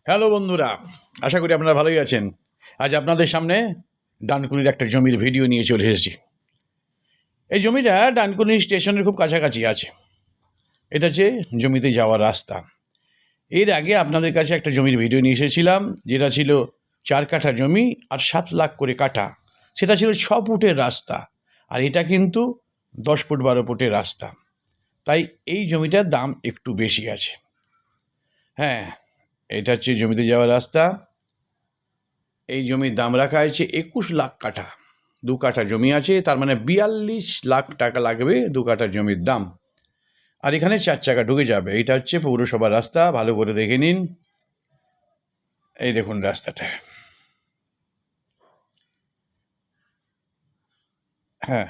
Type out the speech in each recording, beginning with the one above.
Hello বন্ধুরা, আশা করি আপনারা ভালোই আছেন। আজ আপনাদের সামনে ডানকুনির একটা জমির ভিডিও নিয়ে চলে এসেছি। এই জমিটা ডানকুনি স্টেশনের খুব কাছাকাছি আছে। এটা হচ্ছে জমিতে যাওয়ার রাস্তা। এর আগে আপনাদের কাছে একটা জমির ভিডিও নিয়ে এসেছিলাম, যেটা ছিল 4 কাঠা জমি আর 7 লাখ করে কাঠা। সেটা ছিল 6 ফুটের রাস্তা, আর এটা কিন্তু 10 ফুট 12 ফুটের রাস্তা। তাই এই জমিটার দাম একটু বেশি আছে। হ্যাঁ, এটা হচ্ছে জমিতে যাওয়ার রাস্তা। এই জমির দাম রাখা হয়েছে 21 লাখ কাঠা। 2 কাঠা জমি আছে, তার মানে 42 লাখ টাকা লাগবে 2 কাঠা জমির দাম। আর এখানে 4 চাকা ঢুকে যাবে। এটা হচ্ছে পৌরসভার রাস্তা, ভালো করে দেখে নিন। এই দেখুন রাস্তাটা। হ্যাঁ,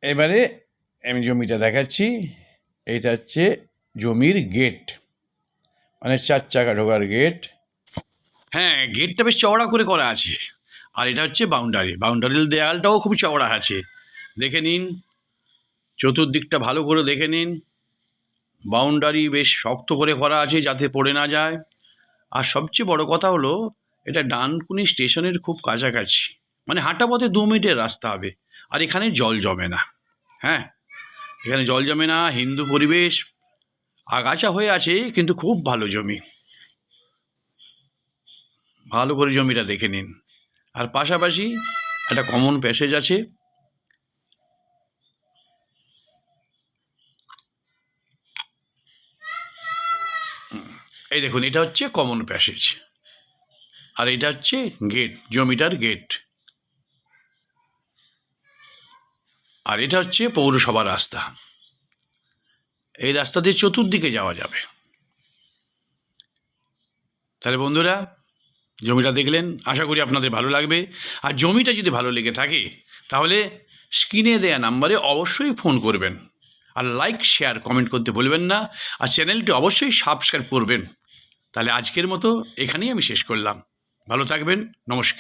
এবারে আমি জমিটা দেখাচ্ছি। এইটা হচ্ছে জমির গেট, মানে 4 চাকা ঢোকার গেট। হ্যাঁ, গেটটা বেশ চওড়া করে করা আছে। আর এটা হচ্ছে বাউন্ডারির দেয়ালটাও খুব চওড়া আছে। দেখে নিন, চতুর্দিকটা ভালো করে দেখে নিন। বাউন্ডারি বেশ শক্ত করে করা আছে যাতে পড়ে না যায়। আর সবচেয়ে বড় কথা হলো, এটা ডানকুনি স্টেশনের খুব কাছাকাছি, মানে হাঁটা পথে 2 মিনিটের রাস্তা হবে। আর এখানে জল জমে না। হ্যাঁ, এখানে জল জমে না, হিন্দু পরিবেশ, আগাছা হয়ে আছে, কিন্তু খুব ভালো জমি। ভালো করে জমিটা দেখে নিন। আর পাশাপাশি একটা কমন প্যাসেজ আছে। এই দেখুন, এটা হচ্ছে কমন প্যাসেজ, আর এটা হচ্ছে গেট, জমিটার গেট। আর এটা হচ্ছে পৌরসভার রাস্তা। এই রাস্তা দিয়ে চতুর্দিকে যাওয়া যাবে। তাহলে বন্ধুরা, জমিটা দেখলেন, আশা করি আপনাদের ভালো লাগবে। আর জমিটা যদি ভালো লেগে থাকে তাহলে স্ক্রিনে দেয়া নাম্বারে অবশ্যই ফোন করবেন। আর লাইক, শেয়ার, কমেন্ট করতে ভুলবেন না। আর চ্যানেলটি অবশ্যই সাবস্ক্রাইব করবেন। তাহলে আজকের মতো এখানেই আমি শেষ করলাম। ভালো থাকবেন, নমস্কার।